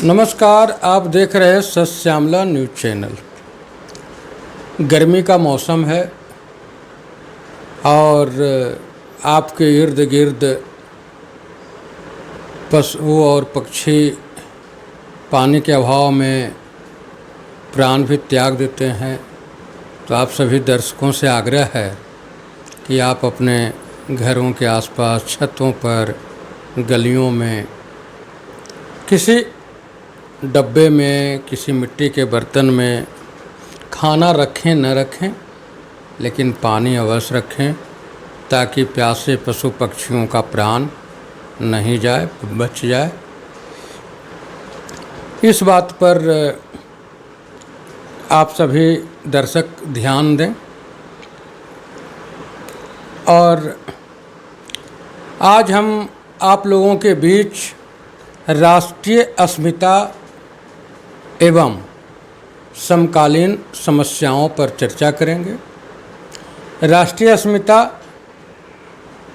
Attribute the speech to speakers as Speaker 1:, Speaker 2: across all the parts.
Speaker 1: नमस्कार, आप देख रहे हैं सत श्यामला न्यूज़ चैनल। गर्मी का मौसम है और आपके इर्द गिर्द पशु और पक्षी पानी के अभाव में प्राण भी त्याग देते हैं। तो आप सभी दर्शकों से आग्रह है कि आप अपने घरों के आसपास, छतों पर, गलियों में, किसी डब्बे में, किसी मिट्टी के बर्तन में खाना रखें न रखें, लेकिन पानी अवश्य रखें ताकि प्यासे पशु पक्षियों का प्राण नहीं जाए, बच जाए। इस बात पर आप सभी दर्शक ध्यान दें। और आज हम आप लोगों के बीच राष्ट्रीय अस्मिता एवं समकालीन समस्याओं पर चर्चा करेंगे। राष्ट्रीय अस्मिता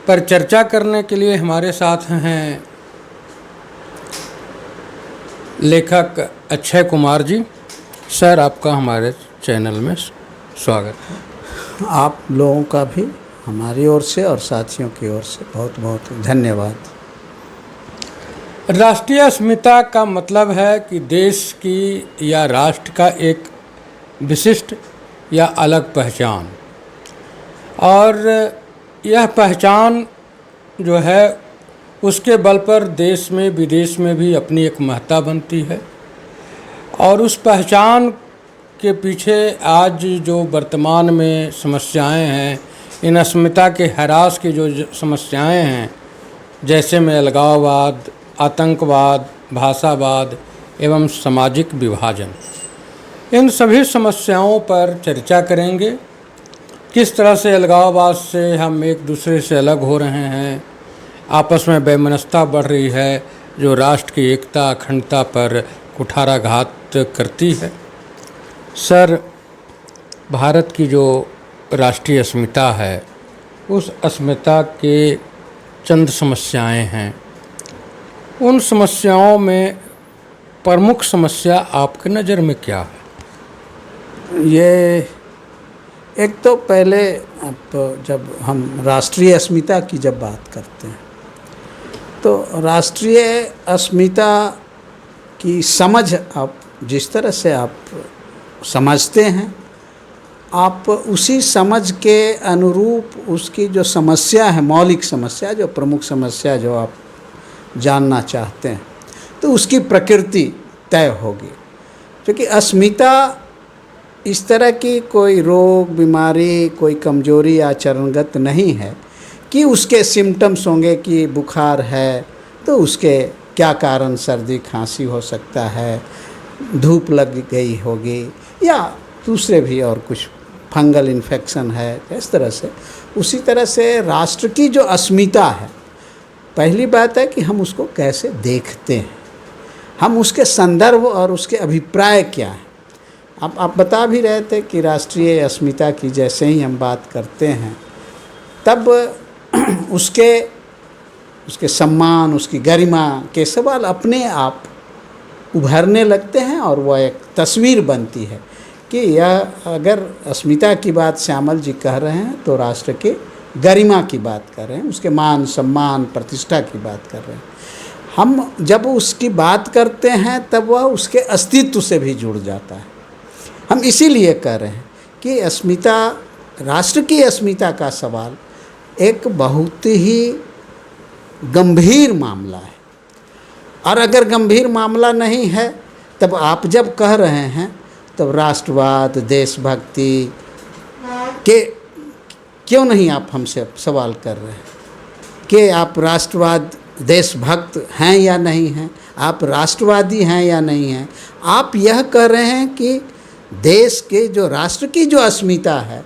Speaker 1: पर चर्चा करने के लिए हमारे साथ हैं लेखक अक्षय कुमार जी। सर, आपका हमारे चैनल में स्वागत है।
Speaker 2: आप लोगों का भी हमारी ओर से और साथियों की ओर से बहुत बहुत धन्यवाद।
Speaker 1: राष्ट्रीय अस्मिता का मतलब है कि देश की या राष्ट्र का एक विशिष्ट या अलग पहचान, और यह पहचान जो है उसके बल पर देश में विदेश में भी अपनी एक महत्ता बनती है। और उस पहचान के पीछे आज जो वर्तमान में समस्याएं हैं, इन अस्मिता के ह्रास की जो समस्याएं हैं, जैसे में अलगाववाद, आतंकवाद, भाषावाद एवं सामाजिक विभाजन, इन सभी समस्याओं पर चर्चा करेंगे। किस तरह से अलगाववाद से हम एक दूसरे से अलग हो रहे हैं, आपस में वैमनस्यता बढ़ रही है जो राष्ट्र की एकता अखंडता पर कुठाराघात करती है। सर, भारत की जो राष्ट्रीय अस्मिता है, उस अस्मिता के चंद समस्याएं हैं। उन समस्याओं में प्रमुख समस्या आपके नज़र में क्या है?
Speaker 2: ये एक तो पहले जब हम राष्ट्रीय अस्मिता की जब बात करते हैं तो राष्ट्रीय अस्मिता की समझ आप जिस तरह से आप समझते हैं, आप उसी समझ के अनुरूप उसकी जो समस्या है, मौलिक समस्या, जो प्रमुख समस्या जो आप जानना चाहते हैं, तो उसकी प्रकृति तय होगी। क्योंकि अस्मिता इस तरह की कोई रोग, बीमारी, कोई कमजोरी आचरणगत नहीं है कि उसके सिम्टम्स होंगे कि बुखार है तो उसके क्या कारण सर्दी खांसी हो सकता है, धूप लग गई होगी, या दूसरे भी और कुछ फंगल इन्फेक्शन है, इस तरह से। उसी तरह से राष्ट्र की जो अस्मिता है, पहली बात है कि हम उसको कैसे देखते हैं, हम उसके संदर्भ और उसके अभिप्राय क्या हैं। आप बता भी रहे थे कि राष्ट्रीय अस्मिता की जैसे ही हम बात करते हैं तब उसके सम्मान, उसकी गरिमा के सवाल अपने आप उभरने लगते हैं और वह एक तस्वीर बनती है कि यह, अगर अस्मिता की बात श्यामल जी कह रहे हैं तो राष्ट्र की गरिमा की बात कर रहे हैं, उसके मान सम्मान प्रतिष्ठा की बात कर रहे हैं। हम जब उसकी बात करते हैं तब वह उसके अस्तित्व से भी जुड़ जाता है। हम इसीलिए कह रहे हैं कि अस्मिता, राष्ट्र की अस्मिता का सवाल एक बहुत ही गंभीर मामला है। और अगर गंभीर मामला नहीं है तब आप जब कह रहे हैं तब राष्ट्रवाद, देशभक्ति के क्यों नहीं आप हमसे सवाल कर रहे हैं कि आप राष्ट्रवाद, देशभक्त हैं या नहीं हैं, आप राष्ट्रवादी हैं या नहीं हैं। आप यह कह रहे हैं कि देश के जो राष्ट्र की जो अस्मिता है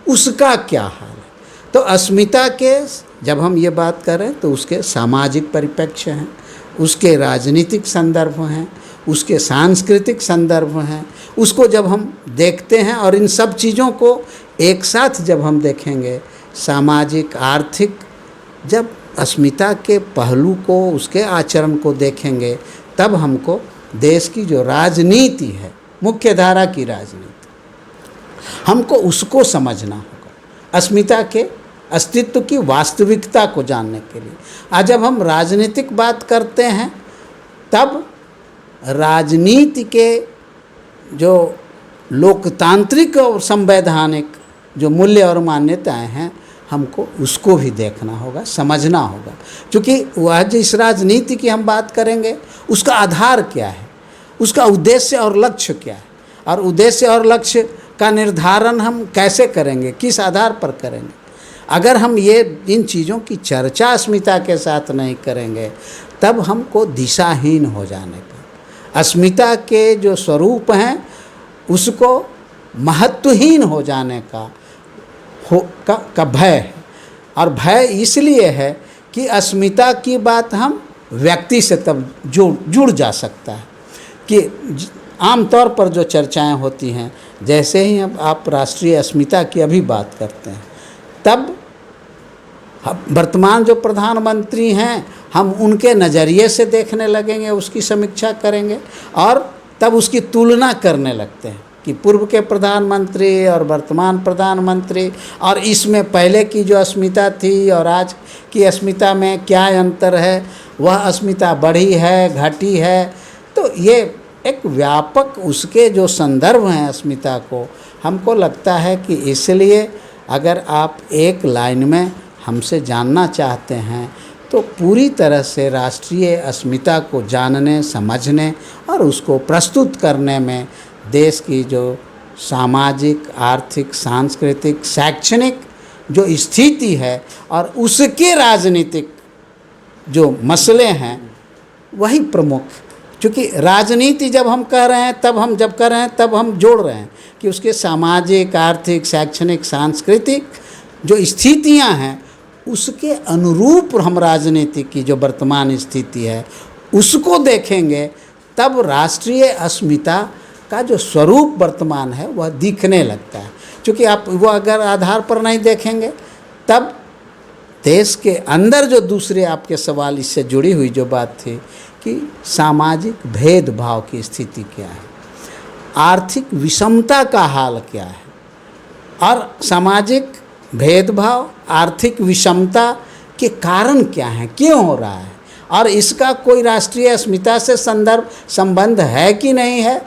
Speaker 2: उसका क्या हाल है। तो अस्मिता के जब हम ये बात कर रहे हैं तो उसके सामाजिक परिप्रेक्ष्य हैं, उसके राजनीतिक संदर्भ हैं, उसके सांस्कृतिक संदर्भ हैं। उसको जब हम देखते हैं और इन सब चीज़ों को एक साथ जब हम देखेंगे, सामाजिक, आर्थिक, जब अस्मिता के पहलू को, उसके आचरण को देखेंगे, तब हमको देश की जो राजनीति है, मुख्य धारा की राजनीति, हमको उसको समझना होगा, अस्मिता के अस्तित्व की वास्तविकता को जानने के लिए। आज जब हम राजनीतिक बात करते हैं तब राजनीति के जो लोकतांत्रिक और संवैधानिक जो मूल्य और मान्यताएं हैं, हमको उसको भी देखना होगा, समझना होगा। क्योंकि वह जिस राजनीति की हम बात करेंगे उसका आधार क्या है, उसका उद्देश्य और लक्ष्य क्या है, और उद्देश्य और लक्ष्य का निर्धारण हम कैसे करेंगे, किस आधार पर करेंगे। अगर हम ये इन चीज़ों की चर्चा अस्मिता के साथ नहीं करेंगे तब हमको दिशाहीन हो जाने का, अस्मिता के जो स्वरूप हैं उसको महत्वहीन हो जाने का भय है। और भय इसलिए है कि अस्मिता की बात हम व्यक्ति से तब जुड़ जा सकता है कि आमतौर पर जो चर्चाएं होती हैं, जैसे ही अब आप राष्ट्रीय अस्मिता की अभी बात करते हैं तब वर्तमान जो प्रधानमंत्री हैं हम उनके नज़रिए से देखने लगेंगे, उसकी समीक्षा करेंगे और तब उसकी तुलना करने लगते हैं कि पूर्व के प्रधानमंत्री और वर्तमान प्रधानमंत्री और इसमें पहले की जो अस्मिता थी और आज की अस्मिता में क्या अंतर है, वह अस्मिता बढ़ी है घटी है। तो ये एक व्यापक उसके जो संदर्भ हैं अस्मिता को, हमको लगता है कि इसलिए अगर आप एक लाइन में हमसे जानना चाहते हैं तो पूरी तरह से राष्ट्रीय अस्मिता को जानने, समझने और उसको प्रस्तुत करने में देश की जो सामाजिक, आर्थिक, सांस्कृतिक, शैक्षणिक जो स्थिति है और उसके राजनीतिक जो मसले हैं वही प्रमुख। क्योंकि राजनीति जब हम कह रहे हैं तब हम जब कर रहे हैं तब हम जोड़ रहे हैं कि उसके सामाजिक, आर्थिक, शैक्षणिक, सांस्कृतिक जो स्थितियां हैं उसके अनुरूप हम राजनीति की जो वर्तमान स्थिति है उसको देखेंगे, तब राष्ट्रीय अस्मिता का जो स्वरूप वर्तमान है वह दिखने लगता है। क्योंकि आप वो अगर आधार पर नहीं देखेंगे तब देश के अंदर जो दूसरे आपके सवाल इससे जुड़ी हुई जो बात थी कि सामाजिक भेदभाव की स्थिति क्या है, आर्थिक विषमता का हाल क्या है, और सामाजिक भेदभाव, आर्थिक विषमता के कारण क्या हैं, क्यों हो रहा है, और इसका कोई राष्ट्रीय अस्मिता से संबंध है कि नहीं है।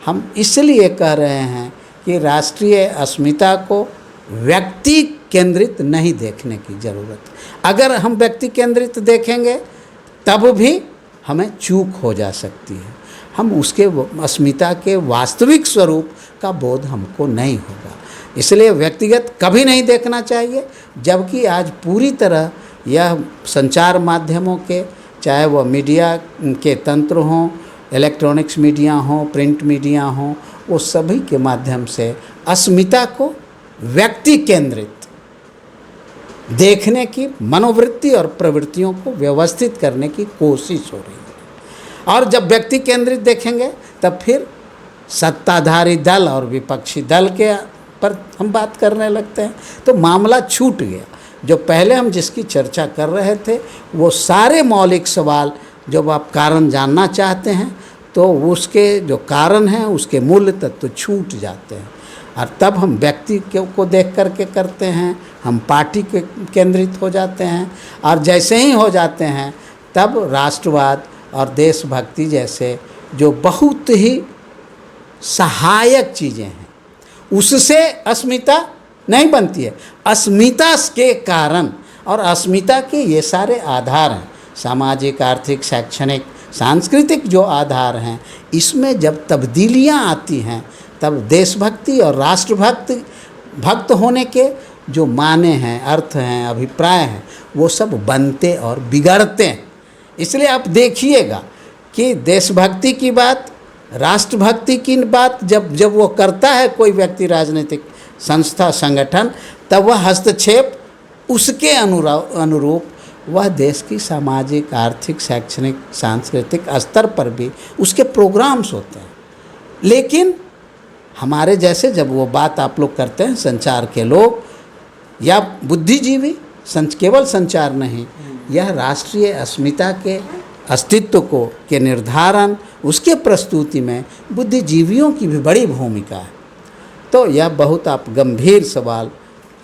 Speaker 2: हम इसलिए कह रहे हैं कि राष्ट्रीय अस्मिता को व्यक्ति केंद्रित नहीं देखने की ज़रूरत। अगर हम व्यक्ति केंद्रित देखेंगे तब भी हमें चूक हो जा सकती है, हम उसके अस्मिता के वास्तविक स्वरूप का बोध हमको नहीं होगा। इसलिए व्यक्तिगत कभी नहीं देखना चाहिए, जबकि आज पूरी तरह यह संचार माध्यमों के, चाहे वह मीडिया के तंत्र हों, इलेक्ट्रॉनिक्स मीडिया हों, प्रिंट मीडिया हों, वो सभी के माध्यम से अस्मिता को व्यक्ति केंद्रित देखने की मनोवृत्ति और प्रवृत्तियों को व्यवस्थित करने की कोशिश हो रही है। और जब व्यक्ति केंद्रित देखेंगे तब फिर सत्ताधारी दल और विपक्षी दल के पर हम बात करने लगते हैं, तो मामला छूट गया। जो पहले हम जिसकी चर्चा कर रहे थे वो सारे मौलिक सवाल, जब आप कारण जानना चाहते हैं तो उसके जो कारण हैं उसके मूल तत्व छूट जाते हैं, और तब हम व्यक्ति को देख करके करते हैं, हम पार्टी के केंद्रित हो जाते हैं, और जैसे ही हो जाते हैं तब राष्ट्रवाद और देशभक्ति जैसे जो बहुत ही सहायक चीज़ें हैं उससे अस्मिता नहीं बनती है। अस्मिता के कारण और अस्मिता के ये सारे आधार हैं, सामाजिक, आर्थिक, शैक्षणिक, सांस्कृतिक जो आधार हैं, इसमें जब तब्दीलियां आती हैं तब देशभक्ति और राष्ट्रभक्त होने के जो माने हैं, अर्थ हैं, अभिप्राय हैं, वो सब बनते और बिगड़ते हैं। इसलिए आप देखिएगा कि देशभक्ति की बात, राष्ट्रभक्ति की बात जब वो करता है कोई व्यक्ति, राजनीतिक संस्था, संगठन, तब वह हस्तक्षेप उसके अनुरूप वह देश की सामाजिक, आर्थिक, शैक्षणिक, सांस्कृतिक स्तर पर भी उसके प्रोग्राम्स होते हैं। लेकिन हमारे जैसे जब वो बात आप लोग करते हैं, संचार के लोग या बुद्धिजीवी, केवल संचार नहीं, यह राष्ट्रीय अस्मिता के अस्तित्व को के निर्धारण, उसके प्रस्तुति में बुद्धिजीवियों की भी बड़ी भूमिका है। तो यह बहुत आप गंभीर सवाल,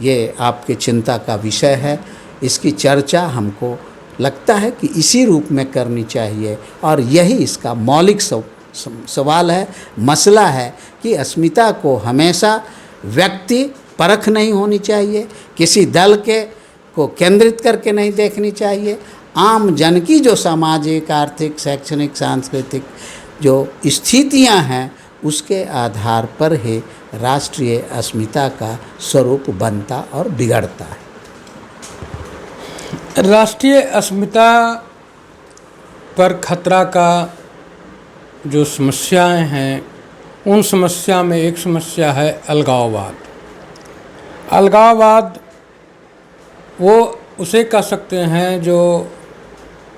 Speaker 2: ये आपके चिंता का विषय है। इसकी चर्चा हमको लगता है कि इसी रूप में करनी चाहिए, और यही इसका मौलिक सवाल है, मसला है कि अस्मिता को हमेशा व्यक्ति परख नहीं होनी चाहिए, किसी दल को केंद्रित करके नहीं देखनी चाहिए। आम जन की जो सामाजिक, आर्थिक, शैक्षणिक, सांस्कृतिक जो स्थितियां हैं, उसके आधार पर ही राष्ट्रीय अस्मिता का स्वरूप बनता और बिगड़ता है।
Speaker 1: राष्ट्रीय अस्मिता पर खतरा का जो समस्याएं हैं, उन समस्या में एक समस्या है अलगाववाद। अलगाववाद वो उसे कह सकते हैं जो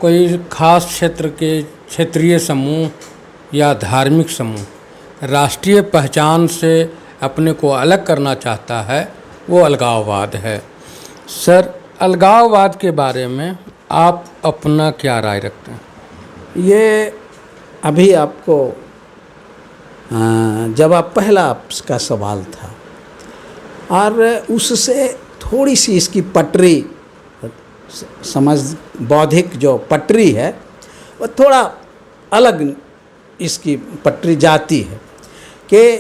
Speaker 1: कोई खास क्षेत्र के क्षेत्रीय समूह या धार्मिक समूह राष्ट्रीय पहचान से अपने को अलग करना चाहता है, वो अलगाववाद है। सर, अलगाववाद के बारे में आप अपना क्या राय रखते हैं?
Speaker 2: ये अभी आपको जवाब पहला आपका सवाल था, और उससे थोड़ी सी इसकी पटरी समझ, बौद्धिक जो पटरी है वो थोड़ा अलग इसकी पटरी जाती है कि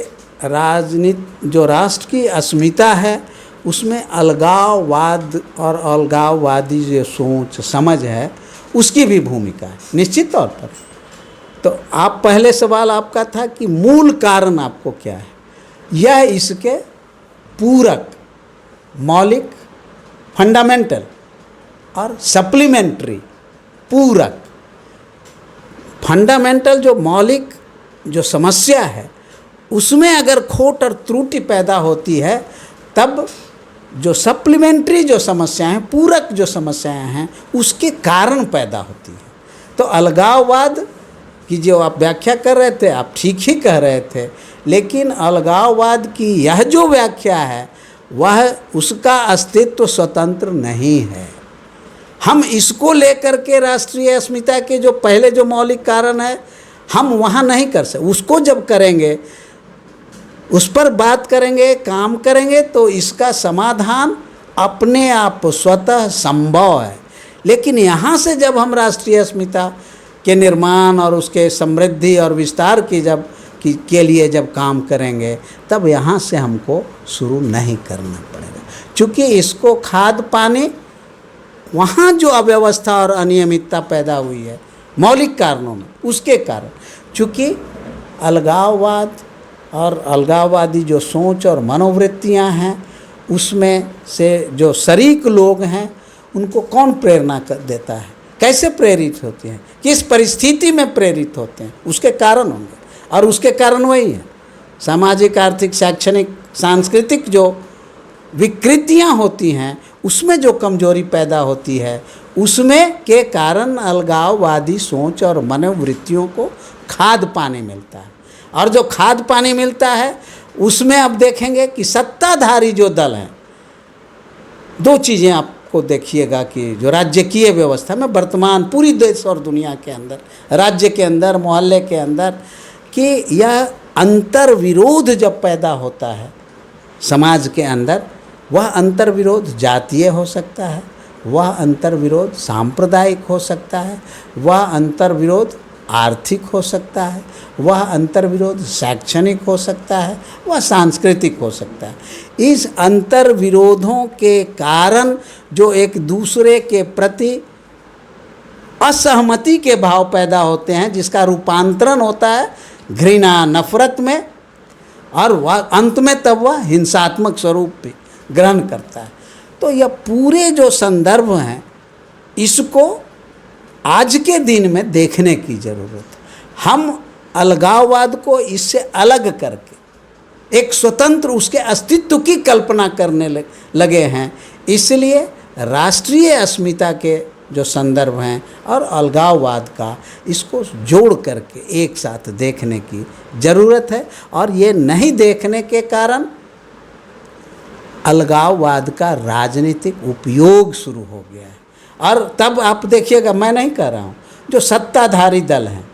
Speaker 2: राजनीति, जो राष्ट्र की अस्मिता है, उसमें अलगाववाद और अलगाववादी जो सोच समझ है, उसकी भी भूमिका है निश्चित तौर पर। तो आप पहले सवाल आपका था कि मूल कारण आपको क्या है। यह इसके पूरक, मौलिक, फंडामेंटल और सप्लीमेंट्री, पूरक, फंडामेंटल जो मौलिक जो समस्या है, उसमें अगर खोट और त्रुटि पैदा होती है, तब जो सप्लीमेंट्री जो समस्याएं हैं, पूरक जो समस्याएं हैं, उसके कारण पैदा होती है। तो अलगाववाद की जो आप व्याख्या कर रहे थे, आप ठीक ही कह रहे थे, लेकिन अलगाववाद की यह जो व्याख्या है, वह उसका अस्तित्व स्वतंत्र नहीं है। हम इसको लेकर के राष्ट्रीय अस्मिता के जो पहले जो मौलिक कारण है, हम वहाँ नहीं कर सकते। उसको जब करेंगे, उस पर बात करेंगे, काम करेंगे, तो इसका समाधान अपने आप स्वतः संभव है। लेकिन यहाँ से जब हम राष्ट्रीय अस्मिता के निर्माण और उसके समृद्धि और विस्तार की के लिए जब काम करेंगे, तब यहाँ से हमको शुरू नहीं करना पड़ेगा, क्योंकि इसको खाद पानी, वहाँ जो अव्यवस्था और अनियमितता पैदा हुई है मौलिक कारणों में, उसके कारण, चूँकि अलगाववाद और अलगाववादी जो सोच और मनोवृत्तियाँ हैं, उसमें से जो शरीक लोग हैं, उनको कौन प्रेरणा देता है, कैसे प्रेरित होते हैं, किस परिस्थिति में प्रेरित होते हैं, उसके कारण होंगे। और उसके कारण वही है, सामाजिक, आर्थिक, शैक्षणिक, सांस्कृतिक जो विकृतियाँ होती हैं, उसमें जो कमजोरी पैदा होती है, उसमें के कारण अलगाववादी सोच और मनोवृत्तियों को खाद पानी मिलता है। और जो खाद पानी मिलता है, उसमें अब देखेंगे कि सत्ताधारी जो दल हैं, दो चीज़ें आपको देखिएगा कि जो राजकीय व्यवस्था में वर्तमान पूरी देश और दुनिया के अंदर, राज्य के अंदर, मोहल्ले के अंदर, कि यह अंतर विरोध जब पैदा होता है समाज के अंदर, वह अंतर विरोध जातीय हो सकता है, वह अंतर विरोध सांप्रदायिक हो सकता है, वह अंतर विरोध आर्थिक हो सकता है, वह अंतर विरोध शैक्षणिक हो सकता है, वह सांस्कृतिक हो सकता है। इस अंतर विरोधों के कारण जो एक दूसरे के प्रति असहमति के भाव पैदा होते हैं, जिसका रूपांतरण होता है घृणा, नफरत में, और वह अंत में तब वह हिंसात्मक स्वरूप भी ग्रहण करता है। तो यह पूरे जो संदर्भ हैं, इसको आज के दिन में देखने की ज़रूरत है। हम अलगाववाद को इससे अलग करके एक स्वतंत्र उसके अस्तित्व की कल्पना करने लगे हैं। इसलिए राष्ट्रीय अस्मिता के जो संदर्भ हैं और अलगाववाद का, इसको जोड़ करके एक साथ देखने की ज़रूरत है। और ये नहीं देखने के कारण अलगाववाद का राजनीतिक उपयोग शुरू हो गया है। और तब आप देखिएगा, मैं नहीं कह रहा हूँ, जो सत्ताधारी दल हैं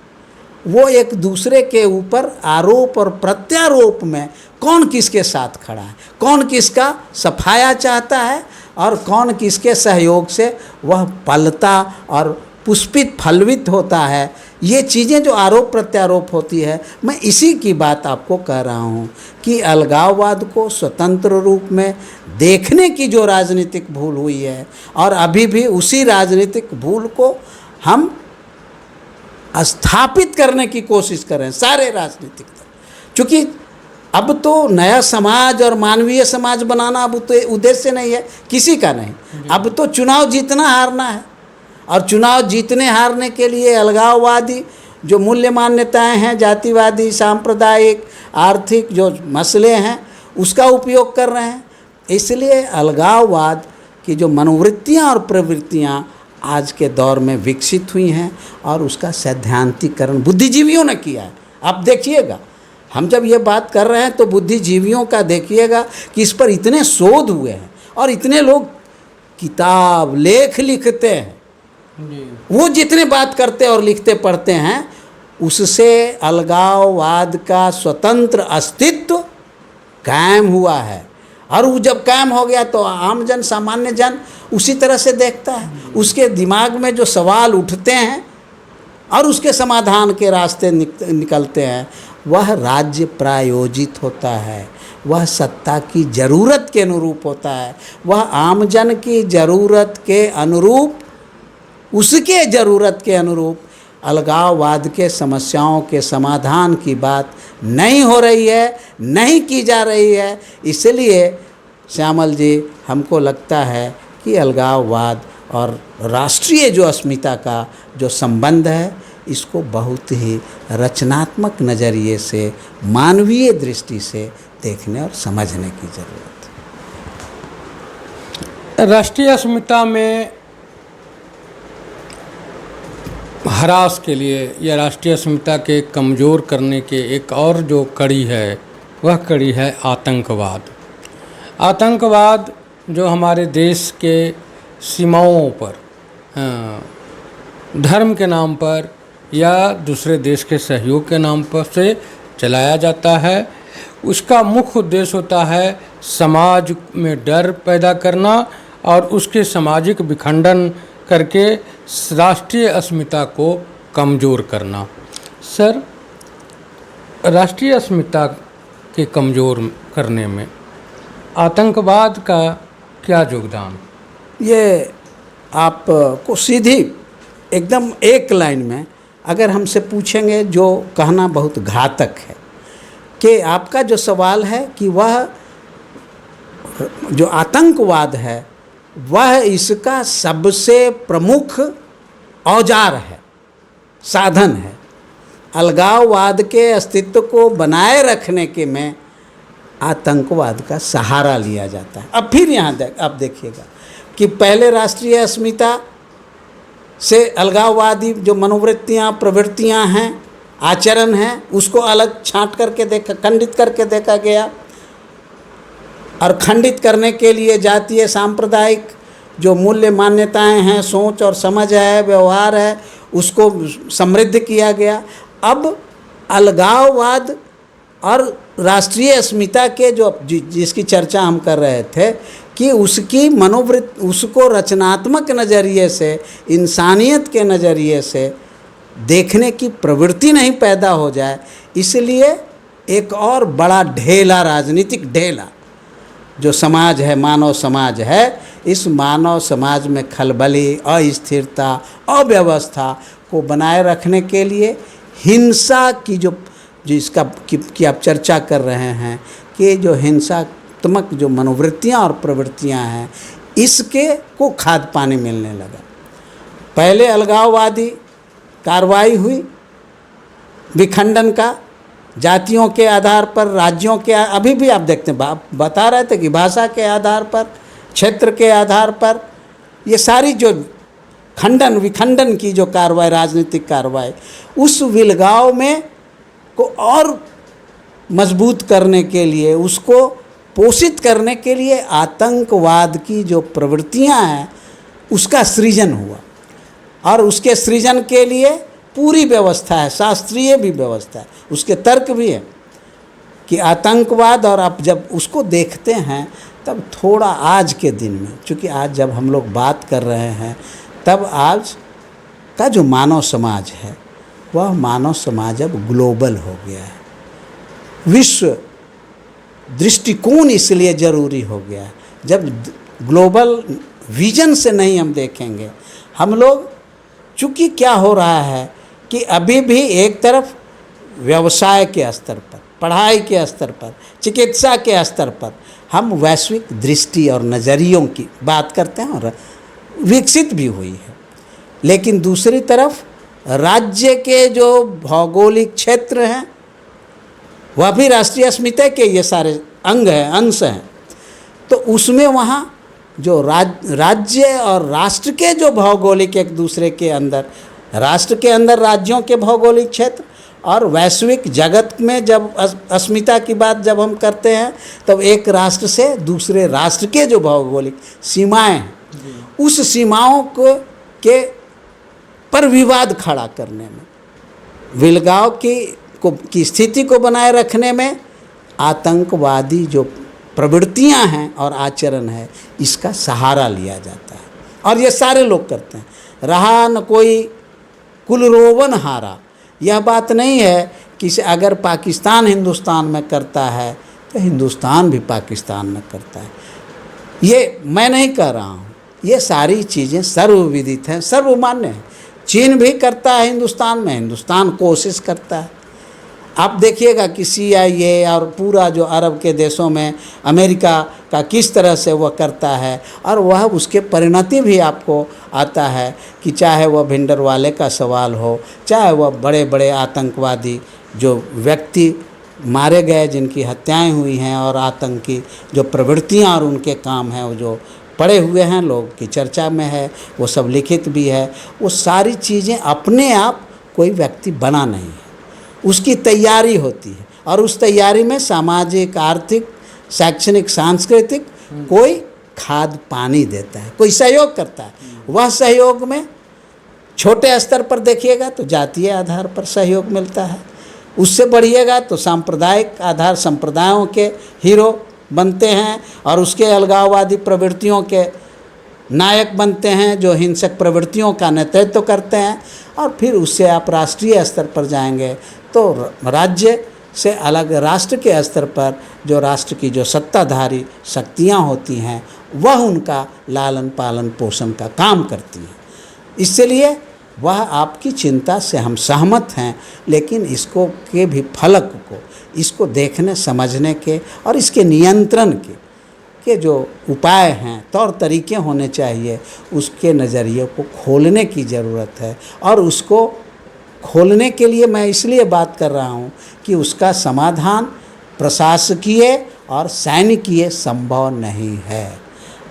Speaker 2: वो एक दूसरे के ऊपर आरोप और प्रत्यारोप में कौन किसके साथ खड़ा है, कौन किसका सफाया चाहता है और कौन किसके सहयोग से वह पलता और पुष्पित फलवित होता है, ये चीज़ें जो आरोप प्रत्यारोप होती है, मैं इसी की बात आपको कह रहा हूँ कि अलगाववाद को स्वतंत्र रूप में देखने की जो राजनीतिक भूल हुई है और अभी भी उसी राजनीतिक भूल को हम स्थापित करने की कोशिश कर रहे हैं सारे राजनीतिक दल। चूँकि अब तो नया समाज और मानवीय समाज बनाना अब तो उद्देश्य नहीं है किसी का, नहीं, अब तो चुनाव जीतना हारना है और चुनाव जीतने हारने के लिए अलगाववादी जो मूल्य मान्यताएं हैं, जातिवादी, सांप्रदायिक, आर्थिक जो मसले हैं उसका उपयोग कर रहे हैं। इसलिए अलगाववाद की जो मनोवृत्तियां और प्रवृत्तियां आज के दौर में विकसित हुई हैं और उसका सैद्धांतिकरण बुद्धिजीवियों ने किया है। आप देखिएगा, हम जब ये बात कर रहे हैं तो बुद्धिजीवियों का देखिएगा कि इस पर इतने शोध हुए हैं और इतने लोग किताब लेख लिखते हैं। वो जितने बात करते और लिखते पढ़ते हैं उससे अलगाववाद का स्वतंत्र अस्तित्व कायम हुआ है और वो जब कायम हो गया तो आम जन, सामान्य जन उसी तरह से देखता है। उसके दिमाग में जो सवाल उठते हैं और उसके समाधान के रास्ते निकलते हैं वह राज्य प्रायोजित होता है, वह सत्ता की ज़रूरत के अनुरूप होता है, वह आम जन की ज़रूरत के अनुरूप, उसके ज़रूरत के अनुरूप अलगाववाद के समस्याओं के समाधान की बात नहीं हो रही है, नहीं की जा रही है। इसलिए श्यामल जी, हमको लगता है कि अलगाववाद और राष्ट्रीय जो अस्मिता का जो संबंध है इसको बहुत ही रचनात्मक नज़रिए से, मानवीय दृष्टि से देखने और समझने की ज़रूरत
Speaker 1: है। राष्ट्रीय अस्मिता में ह्रास के लिए या राष्ट्रीय अस्मिता के कमज़ोर करने के एक और जो कड़ी है वह कड़ी है आतंकवाद। आतंकवाद जो हमारे देश के सीमाओं पर धर्म के नाम पर या दूसरे देश के सहयोग के नाम पर से चलाया जाता है, उसका मुख्य उद्देश्य होता है समाज में डर पैदा करना और उसके सामाजिक विखंडन करके राष्ट्रीय अस्मिता को कमज़ोर करना। सर, राष्ट्रीय अस्मिता के कमज़ोर करने में आतंकवाद का क्या योगदान?
Speaker 2: ये आपको सीधी एकदम एक लाइन में अगर हमसे पूछेंगे जो कहना बहुत घातक है कि आपका जो सवाल है कि वह जो आतंकवाद है वह इसका सबसे प्रमुख औजार है, साधन है। अलगाववाद के अस्तित्व को बनाए रखने के में आतंकवाद का सहारा लिया जाता है। अब फिर यहाँ आप देखिएगा कि पहले राष्ट्रीय अस्मिता से अलगाववादी जो मनोवृत्तियाँ, प्रवृत्तियाँ हैं, आचरण हैं, उसको अलग छांट करके देखा, खंडित करके देखा गया और खंडित करने के लिए जातीय, सांप्रदायिक जो मूल्य मान्यताएं हैं, सोच और समझ है, व्यवहार है, उसको समृद्ध किया गया। अब अलगाववाद और राष्ट्रीय अस्मिता के जो जिसकी चर्चा हम कर रहे थे कि उसकी मनोवृत्ति, उसको रचनात्मक नज़रिए से, इंसानियत के नज़रिए से देखने की प्रवृत्ति नहीं पैदा हो जाए, इसलिए एक और बड़ा ढेला, राजनीतिक ढेला जो समाज है, मानव समाज है, इस मानव समाज में खलबली, अस्थिरता, अव्यवस्था को बनाए रखने के लिए हिंसा की जो इसका की आप चर्चा कर रहे हैं कि जो हिंसात्मक जो मनोवृत्तियाँ और प्रवृत्तियाँ हैं, इसके को खाद पानी मिलने लगा। पहले अलगाववादी कार्रवाई हुई विखंडन का, जातियों के आधार पर, राज्यों के, अभी भी आप देखते हैं, बता रहे थे कि भाषा के आधार पर, क्षेत्र के आधार पर, ये सारी जो खंडन विखंडन की जो कार्रवाई, राजनीतिक कार्रवाई, उस विलगाव में को और मजबूत करने के लिए, उसको पोषित करने के लिए आतंकवाद की जो प्रवृत्तियां हैं उसका सृजन हुआ। और उसके सृजन के लिए पूरी व्यवस्था है, शास्त्रीय भी व्यवस्था है, उसके तर्क भी है कि आतंकवाद। और आप जब उसको देखते हैं तब थोड़ा आज के दिन में, चूँकि आज जब हम लोग बात कर रहे हैं तब आज का जो मानव समाज है वह मानव समाज अब ग्लोबल हो गया है। विश्व दृष्टिकोण इसलिए ज़रूरी हो गया है। जब ग्लोबल विजन से नहीं हम देखेंगे, हम लोग, चूँकि क्या हो रहा है कि अभी भी एक तरफ व्यवसाय के स्तर पर, पढ़ाई के स्तर पर, चिकित्सा के स्तर पर हम वैश्विक दृष्टि और नज़रियों की बात करते हैं और विकसित भी हुई है, लेकिन दूसरी तरफ राज्य के जो भौगोलिक क्षेत्र हैं वह भी राष्ट्रीय अस्मिता के ये सारे अंग हैं, अंश हैं। तो उसमें वहाँ जो राज्य और राष्ट्र के जो भौगोलिक एक दूसरे के अंदर, राष्ट्र के अंदर राज्यों के भौगोलिक क्षेत्र और वैश्विक जगत में जब अस्मिता की बात जब हम करते हैं तब एक राष्ट्र से दूसरे राष्ट्र के जो भौगोलिक सीमाएं हैं, उस सीमाओं के पर विवाद खड़ा करने में, विलगाव की स्थिति को बनाए रखने में आतंकवादी जो प्रवृत्तियां हैं और आचरण है, इसका सहारा लिया जाता है। और ये सारे लोग करते हैं। रहा न कोई कुलरोवन हारा, यह बात नहीं है कि अगर पाकिस्तान हिंदुस्तान में करता है तो हिंदुस्तान भी पाकिस्तान में करता है। ये मैं नहीं कह रहा हूँ, ये सारी चीज़ें सर्वविदित हैं, सर्वमान्य हैं। चीन भी करता है हिंदुस्तान में, हिंदुस्तान कोशिश करता है। आप देखिएगा कि CIA और पूरा जो अरब के देशों में अमेरिका का किस तरह से वह करता है, और वह उसके परिणति भी आपको आता है कि चाहे वह भिंडरवाले का सवाल हो, चाहे वह बड़े बड़े आतंकवादी जो व्यक्ति मारे गए, जिनकी हत्याएं हुई हैं, और आतंकी जो प्रवृत्तियां और उनके काम हैं वो जो पड़े हुए हैं, लोग की चर्चा में है, वो सब लिखित भी है। वो सारी चीज़ें अपने आप कोई व्यक्ति बना नहीं है, उसकी तैयारी होती है, और उस तैयारी में सामाजिक, आर्थिक, शैक्षणिक, सांस्कृतिक कोई खाद पानी देता है, कोई सहयोग करता है। वह सहयोग में छोटे स्तर पर देखिएगा तो जातीय आधार पर सहयोग मिलता है, उससे बढ़िएगा तो सांप्रदायिक आधार, संप्रदायों के हीरो बनते हैं और उसके अलगाववादी प्रवृत्तियों के नायक बनते हैं जो हिंसक प्रवृत्तियों का नेतृत्व करते हैं। और फिर उससे आप राष्ट्रीय स्तर पर जाएंगे तो राज्य से अलग राष्ट्र के स्तर पर जो राष्ट्र की जो सत्ताधारी शक्तियाँ होती हैं वह उनका लालन पालन पोषण का काम करती हैं। इसलिए वह आपकी चिंता से हम सहमत हैं, लेकिन इसको के भी फलक को, इसको देखने समझने के और इसके नियंत्रण के जो उपाय हैं, तौर तरीके होने चाहिए, उसके नज़रिए को खोलने की ज़रूरत है। और उसको खोलने के लिए मैं इसलिए बात कर रहा हूँ कि उसका समाधान प्रशासकीय और सैनिकीय संभव नहीं है।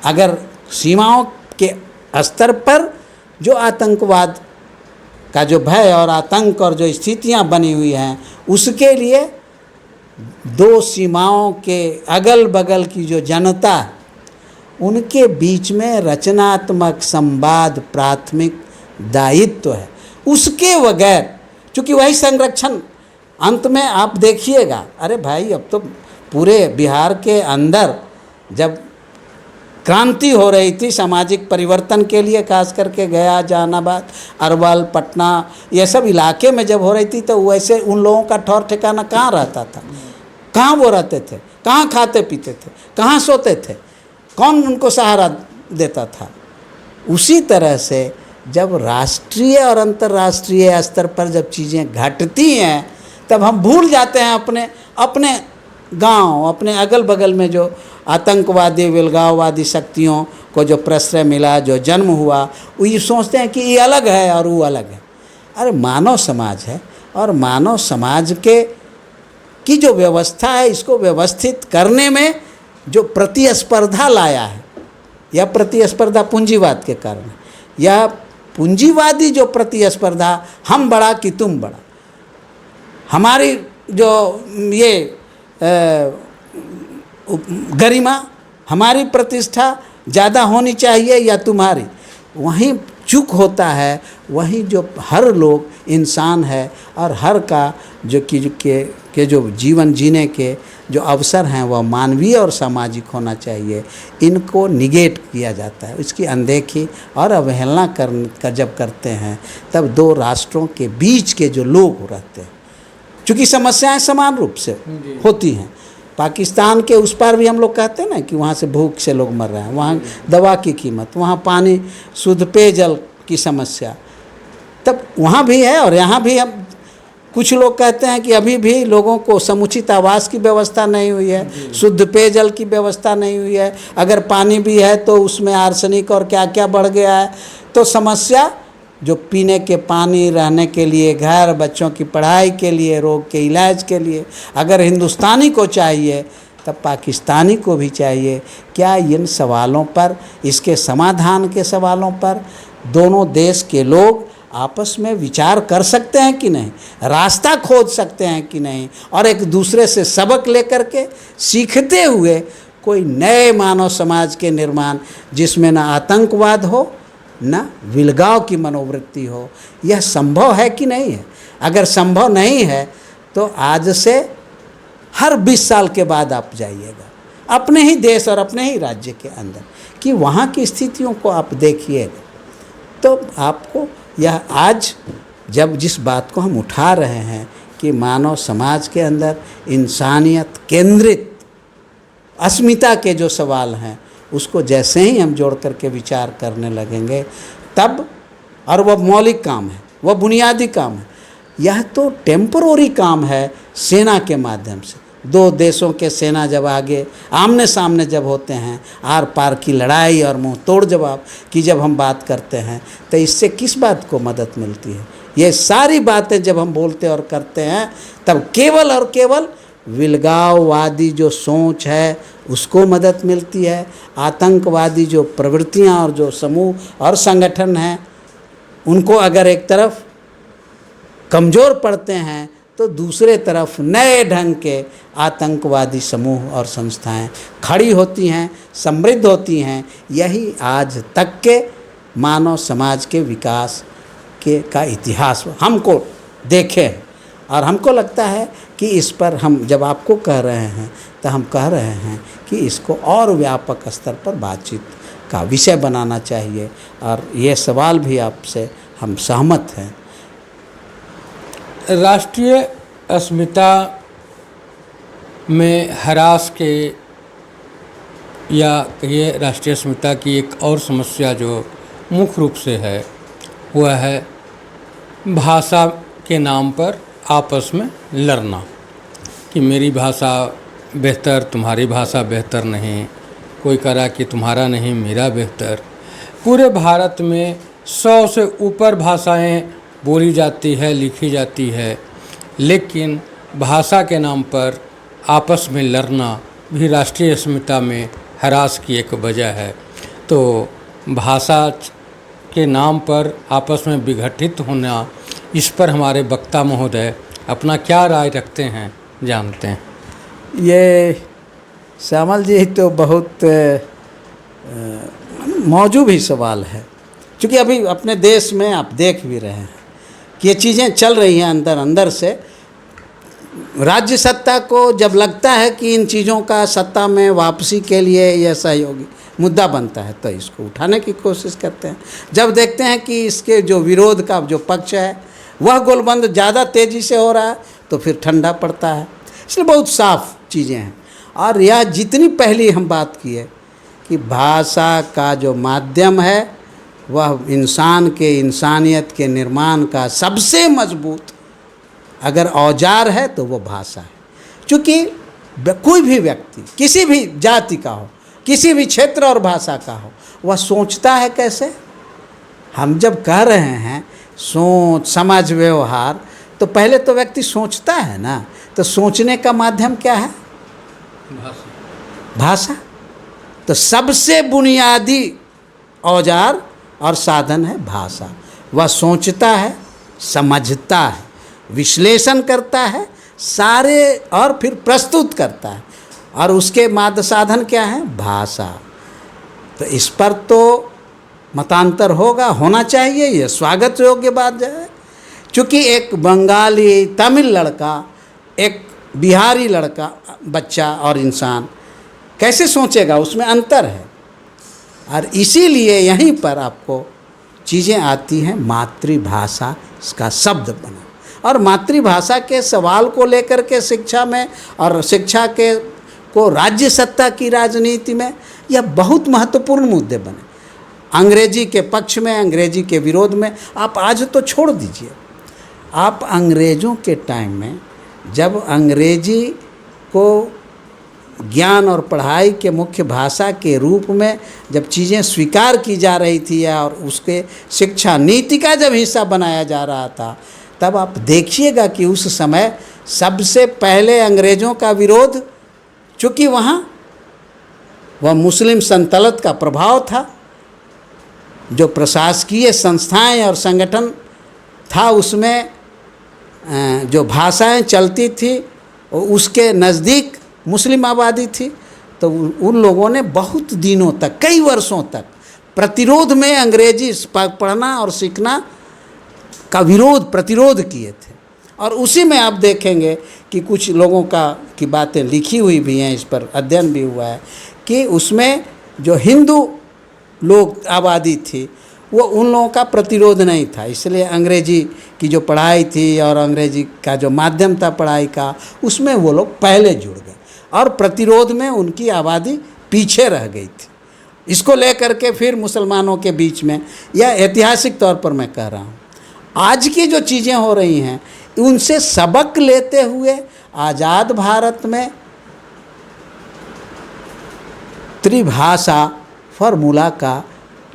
Speaker 2: अगर सीमाओं के स्तर पर जो आतंकवाद का जो भय और आतंक और जो स्थितियाँ बनी हुई हैं, उसके लिए दो सीमाओं के अगल बगल की जो जनता, उनके बीच में रचनात्मक संवाद प्राथमिक दायित्व है। उसके बगैर, चूँकि वही संरक्षण अंत में आप देखिएगा, अरे भाई अब तो पूरे बिहार के अंदर जब क्रांति हो रही थी सामाजिक परिवर्तन के लिए, खास करके गया, जहानाबाद, अरवल, पटना, ये सब इलाके में जब हो रही थी, तो वैसे उन लोगों का ठौर ठिकाना कहाँ रहता था, कहाँ वो रहते थे, कहाँ खाते पीते थे, कहाँ सोते थे, कौन उनको सहारा देता था। उसी तरह से जब राष्ट्रीय और अंतर्राष्ट्रीय स्तर पर जब चीज़ें घटती हैं तब हम भूल जाते हैं अपने गांव, अपने अगल बगल में जो आतंकवादी विलगाववादी शक्तियों को जो प्रश्रय मिला, जो जन्म हुआ, वो ये सोचते हैं कि ये अलग है और वो अलग है। अरे मानव समाज है, और मानव समाज की जो व्यवस्था है, इसको व्यवस्थित करने में जो प्रतिस्पर्धा लाया है, यह प्रतिस्पर्धा पूंजीवाद के कारण है। यह पूंजीवादी जो प्रतिस्पर्धा, हम बड़ा कि तुम बड़ा, हमारी जो ये गरिमा, हमारी प्रतिष्ठा ज़्यादा होनी चाहिए या तुम्हारी, वहीं चूक होता है, वहीं जो हर लोग इंसान है और हर का जो के जो जीवन जीने के जो अवसर हैं वह मानवीय और सामाजिक होना चाहिए, इनको निगेट किया जाता है। इसकी अनदेखी और अवहेलना जब करते हैं तब दो राष्ट्रों के बीच के जो लोग रहते हैं, चूँकि समस्याएं समान रूप से होती हैं। पाकिस्तान के उस पार भी हम लोग कहते हैं ना कि वहाँ से भूख से लोग मर रहे हैं, वहाँ दवा की कीमत, वहाँ पानी शुद्ध पेयजल की समस्या, तब वहाँ भी है। और यहाँ भी हम कुछ लोग कहते हैं कि अभी भी लोगों को समुचित आवास की व्यवस्था नहीं हुई है, शुद्ध पेयजल की व्यवस्था नहीं हुई है, अगर पानी भी है तो उसमें आर्सेनिक और क्या क्या बढ़ गया है। तो समस्या जो पीने के पानी, रहने के लिए घर, बच्चों की पढ़ाई के लिए, रोग के इलाज के लिए अगर हिंदुस्तानी को चाहिए तब पाकिस्तानी को भी चाहिए। क्या इन सवालों पर, इसके समाधान के सवालों पर दोनों देश के लोग आपस में विचार कर सकते हैं कि नहीं, रास्ता खोज सकते हैं कि नहीं, और एक दूसरे से सबक लेकर के सीखते हुए कोई नए मानव समाज के निर्माण जिसमें ना आतंकवाद हो न विलगाव की मनोवृत्ति हो, यह संभव है कि नहीं है। अगर संभव नहीं है तो आज से हर 20 साल के बाद आप जाइएगा अपने ही देश और अपने ही राज्य के अंदर कि वहाँ की स्थितियों को आप देखिएगा, तो आपको यह आज जब जिस बात को हम उठा रहे हैं कि मानव समाज के अंदर इंसानियत केंद्रित अस्मिता के जो सवाल हैं उसको जैसे ही हम जोड़ करके विचार करने लगेंगे तब, और वह मौलिक काम है, वह बुनियादी काम है, यह तो टेम्परोरी काम है। सेना के माध्यम से दो देशों के सेना जब आगे आमने सामने जब होते हैं, आर पार की लड़ाई और मुंह तोड़ जवाब की जब हम बात करते हैं तो इससे किस बात को मदद मिलती है। ये सारी बातें जब हम बोलते और करते हैं तब केवल और केवल विलगाववादी जो सोच है उसको मदद मिलती है। आतंकवादी जो प्रवृत्तियां और जो समूह और संगठन हैं उनको अगर एक तरफ कमज़ोर पड़ते हैं तो दूसरे तरफ नए ढंग के आतंकवादी समूह और संस्थाएं खड़ी होती हैं, समृद्ध होती हैं। यही आज तक के मानव समाज के विकास का इतिहास हमको देखे हैं। और हमको लगता है कि इस पर हम जब आपको कह रहे हैं तो हम कह रहे हैं कि इसको और व्यापक स्तर पर बातचीत का विषय बनाना चाहिए। और ये सवाल भी आपसे हम सहमत हैं।
Speaker 1: राष्ट्रीय अस्मिता में ह्रास के या कहिए राष्ट्रीय अस्मिता की एक और समस्या जो मुख्य रूप से है वह है भाषा के नाम पर आपस में लड़ना कि मेरी भाषा बेहतर, तुम्हारी भाषा बेहतर नहीं, कोई कह रहा कि तुम्हारा नहीं मेरा बेहतर। पूरे भारत में 100 से ऊपर भाषाएं बोली जाती है, लिखी जाती है, लेकिन भाषा के नाम पर आपस में लड़ना भी राष्ट्रीय अस्मिता में ह्रास की एक वजह है। तो भाषा के नाम पर आपस में विघटित होना, इस पर हमारे वक्ता महोदय अपना क्या राय रखते हैं, जानते हैं।
Speaker 2: ये श्यामल जी तो बहुत मौजूद भी सवाल है, क्योंकि अभी अपने देश में आप देख भी रहे हैं कि ये चीज़ें चल रही हैं अंदर अंदर से। राज्य सत्ता को जब लगता है कि इन चीज़ों का सत्ता में वापसी के लिए यह सहयोगी मुद्दा बनता है तो इसको उठाने की कोशिश करते हैं। जब देखते हैं कि इसके जो विरोध का जो पक्ष है वह गोलबंद ज़्यादा तेज़ी से हो रहा है तो फिर ठंडा पड़ता है। इसलिए बहुत साफ चीज़ें हैं। और यह जितनी पहली हम बात की है कि भाषा का जो माध्यम है वह इंसान के इंसानियत के निर्माण का सबसे मजबूत अगर औजार है तो वो भाषा है। क्योंकि कोई भी व्यक्ति किसी भी जाति का हो, किसी भी क्षेत्र और भाषा का हो, वह सोचता है कैसे। हम जब कह रहे हैं सोच समझ व्यवहार, तो पहले तो व्यक्ति सोचता है ना, तो सोचने का माध्यम क्या है? भाषा। तो सबसे बुनियादी औजार और साधन है भाषा। वह सोचता है, समझता है, विश्लेषण करता है सारे और फिर प्रस्तुत करता है, और उसके माध्य साधन क्या है? भाषा। तो इस पर तो मतांतर होगा, होना चाहिए, ये स्वागत योग्य बात है। चूँकि एक बंगाली तमिल लड़का, एक बिहारी लड़का, बच्चा और इंसान कैसे सोचेगा, उसमें अंतर है। और इसीलिए यहीं पर आपको चीज़ें आती हैं, मातृभाषा का शब्द बना, और मातृभाषा के सवाल को लेकर के शिक्षा में और शिक्षा के को राज्य सत्ता की राजनीति में यह बहुत महत्वपूर्ण मुद्दे बने। अंग्रेजी के पक्ष में, अंग्रेजी के विरोध में, आप आज तो छोड़ दीजिए, आप अंग्रेज़ों के टाइम में जब अंग्रेजी को ज्ञान और पढ़ाई के मुख्य भाषा के रूप में जब चीज़ें स्वीकार की जा रही थी और उसके शिक्षा नीति का जब हिस्सा बनाया जा रहा था, तब आप देखिएगा कि उस समय सबसे पहले अंग्रेज़ों का विरोध, चूँकि वह मुस्लिम सल्तनत का प्रभाव था, जो प्रशासकीय संस्थाएं और संगठन था, उसमें जो भाषाएं चलती थी उसके नज़दीक मुस्लिम आबादी थी, तो उन लोगों ने बहुत दिनों तक, कई वर्षों तक प्रतिरोध में अंग्रेजी पढ़ना और सीखना का प्रतिरोध किए थे। और उसी में आप देखेंगे कि कुछ लोगों की बातें लिखी हुई भी हैं, इस पर अध्ययन भी हुआ है कि उसमें जो हिंदू लोग आबादी थी वो उन लोगों का प्रतिरोध नहीं था, इसलिए अंग्रेजी की जो पढ़ाई थी और अंग्रेजी का जो माध्यम था पढ़ाई का, उसमें वो लोग पहले जुड़ गए और प्रतिरोध में उनकी आबादी पीछे रह गई थी। इसको लेकर के फिर मुसलमानों के बीच में, यह ऐतिहासिक तौर पर मैं कह रहा हूँ, आज की जो चीज़ें हो रही हैं उनसे सबक लेते हुए आज़ाद भारत में त्रिभाषा फॉर्मूला का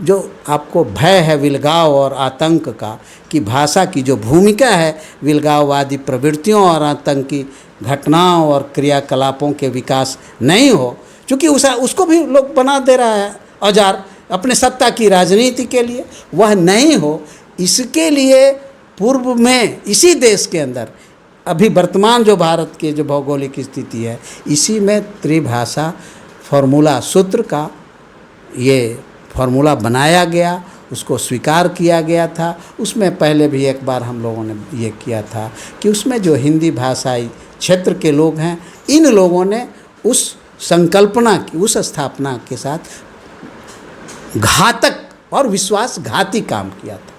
Speaker 2: जो आपको भय है विलगाव और आतंक का, कि भाषा की जो भूमिका है विलगाववादी प्रवृत्तियों और आतंकी घटनाओं और क्रियाकलापों के विकास नहीं हो, क्योंकि उसको भी लोग बना दे रहा है औजार अपने सत्ता की राजनीति के लिए, वह नहीं हो, इसके लिए पूर्व में इसी देश के अंदर अभी वर्तमान जो भारत की जो भौगोलिक स्थिति है, इसी में त्रिभाषा फॉर्मूला सूत्र का ये फॉर्मूला बनाया गया, उसको स्वीकार किया गया था। उसमें पहले भी एक बार हम लोगों ने ये किया था कि उसमें जो हिंदी भाषाई क्षेत्र के लोग हैं, इन लोगों ने उस संकल्पना की, उस स्थापना के साथ घातक और विश्वासघाती काम किया था।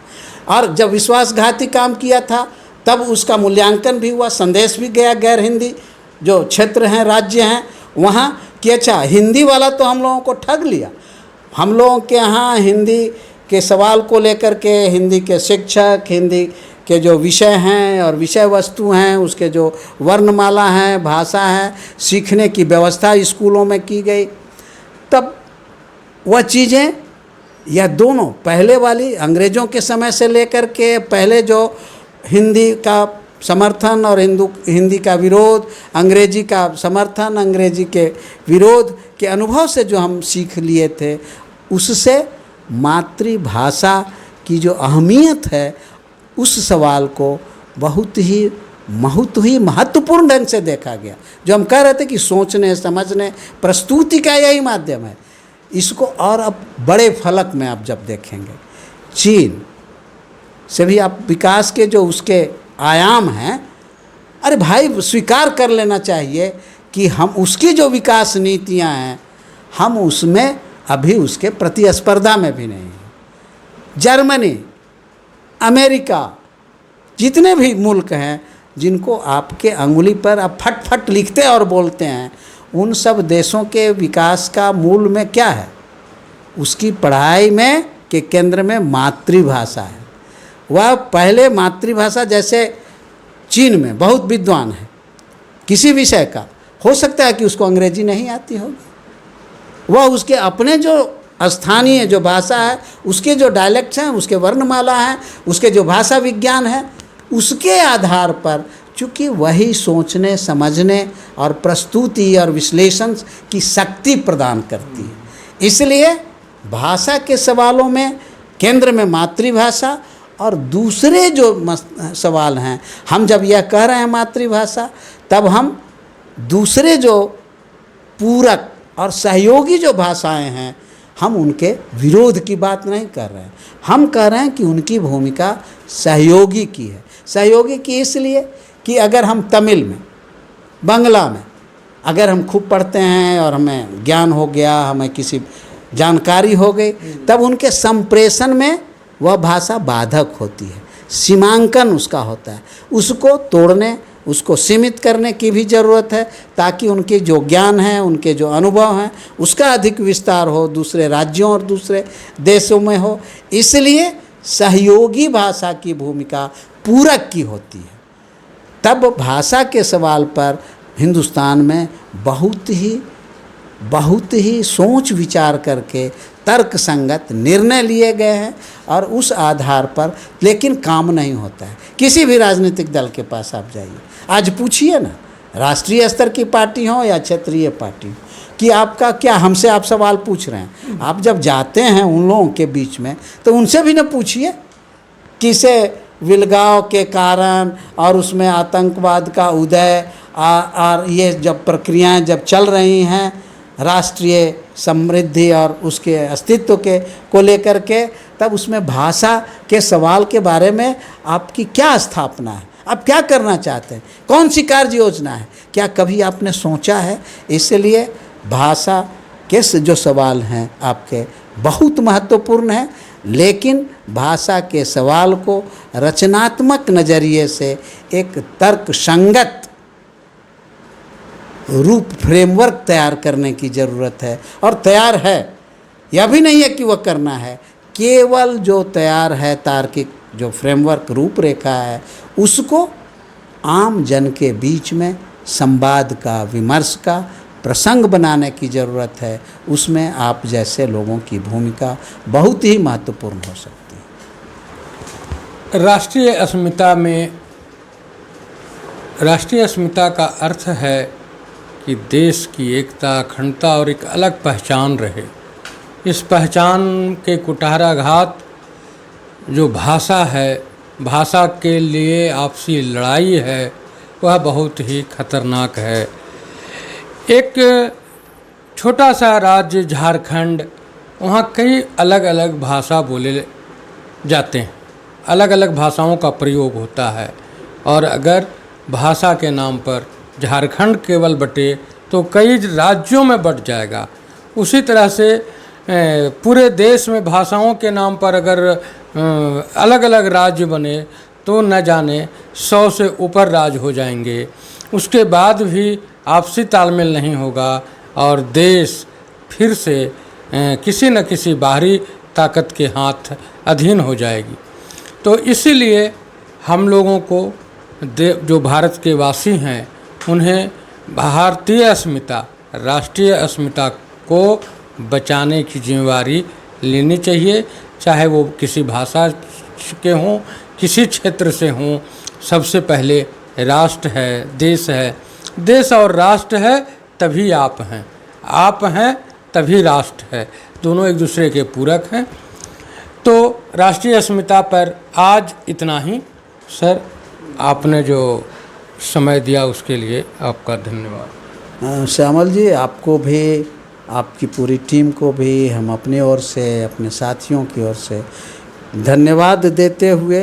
Speaker 2: और जब विश्वासघाती काम किया था तब उसका मूल्यांकन भी हुआ, संदेश भी गया गैर हिंदी जो क्षेत्र हैं, राज्य हैं वहाँ, कि अच्छा हिंदी वाला तो हम लोगों को ठग लिया, हम लोगों के यहाँ हिंदी के सवाल को लेकर के हिंदी के शिक्षक, हिंदी के जो विषय हैं और विषय वस्तु हैं, उसके जो वर्णमाला हैं, भाषा है, सीखने की व्यवस्था स्कूलों में की गई। तब वह चीज़ें, यह दोनों पहले वाली अंग्रेज़ों के समय से लेकर के पहले जो हिंदी का समर्थन और हिंदी का विरोध, अंग्रेजी का समर्थन, अंग्रेजी के विरोध के अनुभव से जो हम सीख लिए थे, उससे मातृभाषा की जो अहमियत है उस सवाल को बहुत ही महत्वपूर्ण ढंग से देखा गया। जो हम कह रहे थे कि सोचने समझने प्रस्तुति का यही माध्यम है, इसको और अब बड़े फलक में आप जब देखेंगे, चीन से भी आप विकास के जो उसके आयाम हैं, अरे भाई स्वीकार कर लेना चाहिए कि हम उसकी जो विकास नीतियां हैं, हम उसमें अभी उसके प्रतिस्पर्धा में भी नहीं हैं। जर्मनी, अमेरिका, जितने भी मुल्क हैं जिनको आपके अंगुली पर आप फट फट लिखते और बोलते हैं, उन सब देशों के विकास का मूल में क्या है? उसकी पढ़ाई में के केंद्र में मातृभाषा है। वह पहले मातृभाषा, जैसे चीन में बहुत विद्वान है किसी विषय का, हो सकता है कि उसको अंग्रेजी नहीं आती होगी, वह उसके अपने जो स्थानीय जो भाषा है, उसके जो डायलेक्ट्स हैं, उसके वर्णमाला हैं, उसके जो भाषा विज्ञान है, उसके आधार पर चूँकि वही सोचने समझने और प्रस्तुति और विश्लेषण की शक्ति प्रदान करती है, इसलिए भाषा के सवालों में केंद्र में मातृभाषा। और दूसरे जो सवाल हैं, हम जब यह कह रहे हैं मातृभाषा, तब हम दूसरे जो पूरक और सहयोगी जो भाषाएं हैं हम उनके विरोध की बात नहीं कर रहे हैं, हम कह रहे हैं कि उनकी भूमिका सहयोगी की है। सहयोगी की इसलिए कि अगर हम तमिल में, बांग्ला में अगर हम खूब पढ़ते हैं और हमें ज्ञान हो गया, हमें किसी जानकारी हो गई, तब उनके संप्रेषण में वह भाषा बाधक होती है, सीमांकन उसका होता है। उसको तोड़ने, उसको सीमित करने की भी ज़रूरत है, ताकि उनके जो ज्ञान है, उनके जो अनुभव हैं, उसका अधिक विस्तार हो, दूसरे राज्यों और दूसरे देशों में हो। इसलिए सहयोगी भाषा की भूमिका पूरक की होती है। तब भाषा के सवाल पर हिंदुस्तान में बहुत ही सोच विचार करके तर्क संगत निर्णय लिए गए हैं, और उस आधार पर लेकिन काम नहीं होता है। किसी भी राजनीतिक दल के पास आप जाइए, आज पूछिए ना, राष्ट्रीय स्तर की पार्टी हो या क्षेत्रीय पार्टी हो, कि आपका क्या, हमसे आप सवाल पूछ रहे हैं, आप जब जाते हैं उन लोगों के बीच में तो उनसे भी ना पूछिए किसे विलगाव के कारण और उसमें आतंकवाद का उदय और ये जब प्रक्रियाएं जब चल रही हैं राष्ट्रीय समृद्धि और उसके अस्तित्व के को लेकर के, तब उसमें भाषा के सवाल के बारे में आपकी क्या स्थापना है, आप क्या करना चाहते हैं, कौन सी कार्य योजना है, क्या कभी आपने सोचा है? इसलिए भाषा के जो सवाल हैं आपके बहुत महत्वपूर्ण हैं, लेकिन भाषा के सवाल को रचनात्मक नज़रिए से एक तर्क संगत रूप फ्रेमवर्क तैयार करने की ज़रूरत है, और तैयार है। यह भी नहीं है कि वह करना है, केवल जो तैयार है तार्किक जो फ्रेमवर्क रूपरेखा है, उसको आम जन के बीच में संवाद का, विमर्श का प्रसंग बनाने की ज़रूरत है। उसमें आप जैसे लोगों की भूमिका बहुत ही महत्वपूर्ण हो सकती है।
Speaker 1: राष्ट्रीय अस्मिता का अर्थ है कि देश की एकता, अखंडता और एक अलग पहचान रहे। इस पहचान के कुठाराघात जो भाषा है, भाषा के लिए आपसी लड़ाई है, वह बहुत ही खतरनाक है। एक छोटा सा राज्य झारखंड, वहाँ कई अलग अलग भाषा बोले जाते हैं, अलग अलग भाषाओं का प्रयोग होता है, और अगर भाषा के नाम पर झारखंड केवल बटे तो कई राज्यों में बट जाएगा। उसी तरह से पूरे देश में भाषाओं के नाम पर अगर अलग अलग राज्य बने तो न जाने 100 से ऊपर राज्य हो जाएंगे। उसके बाद भी आपसी तालमेल नहीं होगा और देश फिर से किसी न किसी बाहरी ताकत के हाथ अधीन हो जाएगी। तो इसीलिए हम लोगों को जो भारत के वासी हैं, उन्हें भारतीय अस्मिता, राष्ट्रीय अस्मिता को बचाने की जिम्मेवारी लेनी चाहिए, चाहे वो किसी भाषा के हों, किसी क्षेत्र से हों। सबसे पहले राष्ट्र है, देश है, देश और राष्ट्र है तभी आप हैं तभी राष्ट्र है, दोनों एक दूसरे के पूरक हैं। तो राष्ट्रीय अस्मिता पर आज इतना ही। सर, आपने जो समय दिया उसके लिए आपका धन्यवाद।
Speaker 2: श्यामल जी, आपको भी, आपकी पूरी टीम को भी हम अपनी ओर से, अपने साथियों की ओर से धन्यवाद देते हुए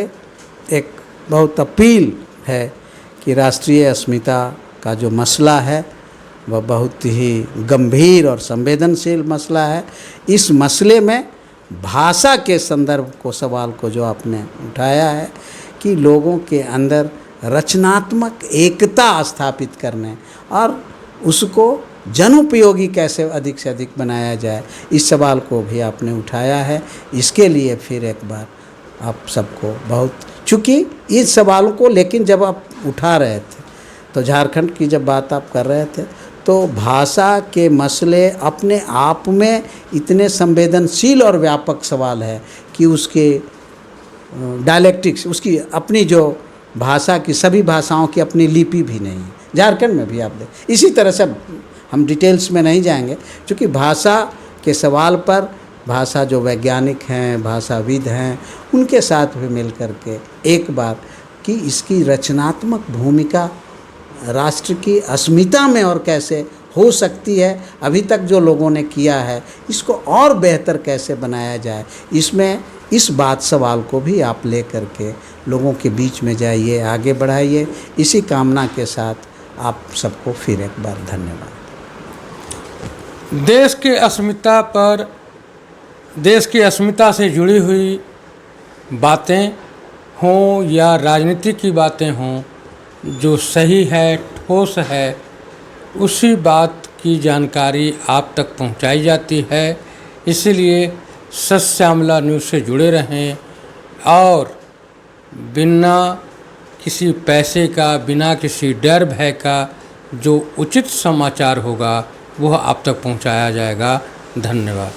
Speaker 2: एक बहुत अपील है कि राष्ट्रीय अस्मिता का जो मसला है वह बहुत ही गंभीर और संवेदनशील मसला है। इस मसले में भाषा के संदर्भ को, सवाल को जो आपने उठाया है कि लोगों के अंदर रचनात्मक एकता स्थापित करने और उसको जनोपयोगी कैसे अधिक से अधिक बनाया जाए, इस सवाल को भी आपने उठाया है। इसके लिए फिर एक बार आप सबको बहुत, चूँकि इस सवालों को लेकिन जब आप उठा रहे थे तो झारखंड की जब बात आप कर रहे थे तो भाषा के मसले अपने आप में इतने संवेदनशील और व्यापक सवाल है कि उसके डायलेक्टिक्स, उसकी अपनी जो भाषा की, सभी भाषाओं की अपनी लिपि भी नहीं है। झारखंड में भी आप देख, इसी तरह से हम डिटेल्स में नहीं जाएंगे, क्योंकि भाषा के सवाल पर भाषा जो वैज्ञानिक हैं, भाषाविद हैं, उनके साथ भी मिल कर के एक बार कि इसकी रचनात्मक भूमिका राष्ट्र की अस्मिता में और कैसे हो सकती है, अभी तक जो लोगों ने किया है इसको और बेहतर कैसे बनाया जाए, इसमें इस बात सवाल को भी आप ले करके लोगों के बीच में जाइए, आगे बढ़ाइए। इसी कामना के साथ आप सबको फिर एक बार धन्यवाद।
Speaker 1: देश के अस्मिता पर, देश की अस्मिता से जुड़ी हुई बातें हों या राजनीति की बातें हों, जो सही है, ठोस है, उसी बात की जानकारी आप तक पहुंचाई जाती है। इसीलिए सच श्यामला न्यूज़ से जुड़े रहें और बिना किसी पैसे का, बिना किसी डर भय का जो उचित समाचार होगा वह आप तक पहुंचाया जाएगा। धन्यवाद।